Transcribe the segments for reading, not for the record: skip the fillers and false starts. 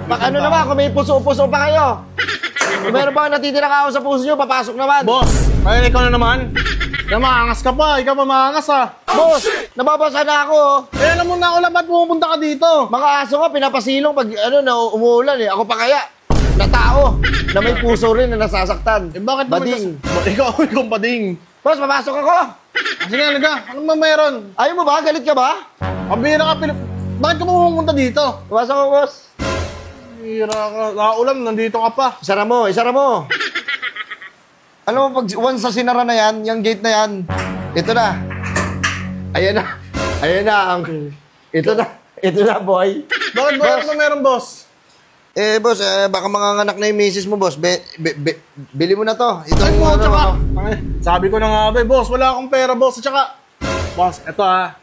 Ano naman, kung may puso-puso pa kayo. Kung meron ba natitira ka ako sa puso nyo, papasok naman. Boss, ayun ikaw na naman. Maangas ka pa, ikaw pa maangas ah. Boss, nababasa na ako. Eh, alam mo na ako lang, ba't pumunta ka dito? Mga aso nga, pinapasilong pag na umuulan eh. Ako pa kaya, na tao, na may puso rin na nasasaktan. Eh, bakit bading? Ikaw bading. Boss, papasok ako. Sige, alaga, ano ba meron? Ayaw mo ba? Galit ka ba? Pambira ka, bakit ka pumunta dito? Papasok ako, boss. Pambira ka, nakaulam, nandito ka pa. Isara mo, isara mo. Alam mo, pag once sa sinara na yan, yung gate na yan, ito na. Ayan na. Ayan na. Ito na. Ito na, boy. Bakit ba ano meron, boss? Eh, boss, baka manganganak na yung misis mo, boss. Bili mo na to. Ito, Ay, po, tsaka, sabi ko na nga ba, boss, wala akong pera, boss. At tsaka, boss, eto ah,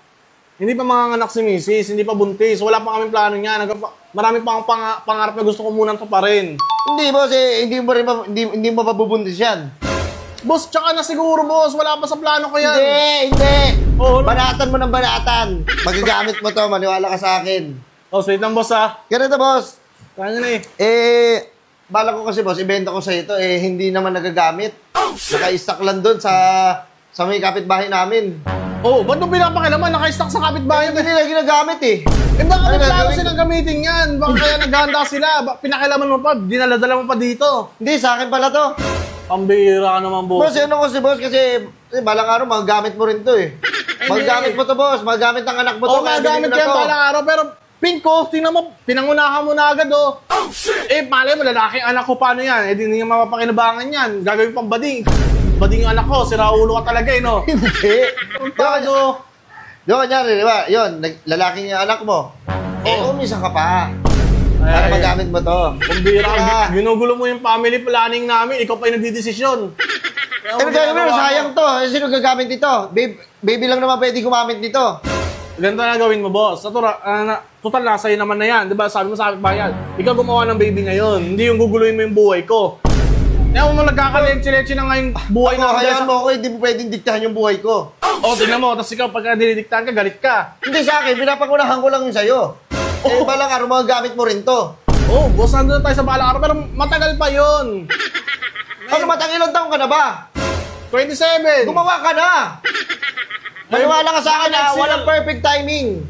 hindi pa manganganak si misis, hindi pa buntis, wala pa kaming plano niya. Marami pa akong pangarap na gusto ko munang tuparin. Hindi, boss, hindi mo mabubuntis yan. Boss, tsaka na siguro, boss. Wala pa sa plano ko yan. Hindi. Oh, banatan mo ng banatan. Magagamit mo to, maniwala ka sa akin. Oh, sweet lang, boss, ha? Ganito, boss. Kaya na eh. Bala ko kasi, boss, ibenta ko sa ito, hindi naman nagagamit. Naka-stock lang doon sa may kapitbahay namin. Oh, ba't nung pinapakilaman? Naka-stock sa kapitbahay. Hindi nila ginagamit eh. Eh, baka may plano silang gamitin yan. Baka kaya naghahanda sila. Pinakilaman mo pa, dinaladala mo pa dito. Hindi, sa akin pala to. Pambihira ka naman, boss. Boss, yun ako si boss kasi balang araw, magagamit mo rin to eh. Magagamit mo to, boss. Magagamit ng anak mo to. Oo, magagamit yan balang araw. Pero, Pinko, tingnan mo, pinangunahan mo na agad, oh. Eh, malay mo, lalaking anak ko, paano yan? Eh, di niya mapapakinabangan yan. Gagawin pang bading. Bading yung anak ko, siraulo ka talaga, eh, no? Hindi. Tado. Doon, di ba? Yun, lalaking yung anak mo. Umisa ka pa. Para magamit mo to. Pambira, ginugulo mo yung family planning namin. Ikaw pa yung nagdidesisyon. Pero sayang to. Sino gagamit dito? Baby lang naman pwede gumamit dito. Ganito na gawin mo, boss. Total na, sa'yo naman na yan. Diba, sabi mo sa akin bayan, ikaw gumawa ng baby ngayon. Hindi yung guguluhin mo yung buhay ko. Kaya mo nagkakaleche-leche na nga yung buhay na. Hayaan mo ako, hindi mo pwedeng diktahan yung buhay ko. Oh, tingnan mo. Tapos ikaw, pagka dinidiktahan ka, galit ka. Hindi sa akin, pinapangunahan ko lang yung sa'yo. Eh, balang araw, magagamit mo rin to. Oh, boss, nandun na tayo sa balang araw, pero matagal pa yun. Ano, ilang taong ka na ba? 27. Gumawa ka na! Maniwala ka sa akin na walang perfect timing.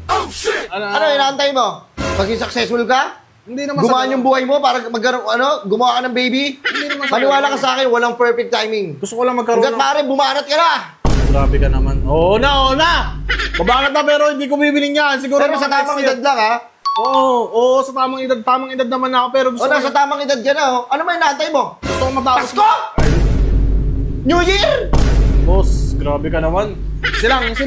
Ano, inaantay mo? Maging successful ka? Hindi naman gumaan yung buhay mo para gumawa ka ng baby? Maniwala ka sa akin, walang perfect timing. Gusto ko lang magkaroon hanggat maaari, bumanat ka na! Grabe ka naman. Oo na! Babanat na pero hindi ko bibiling yan. Siguro pero sa tamang edad lang, ha? Oo, sa tamang edad. Tamang edad naman ako, pero gusto ko... Sa tamang edad ka na, oh. Ano may inaantay mo? Gusto ko matapos... Pasko! New Year! Boss, grabe ka naman. Silang.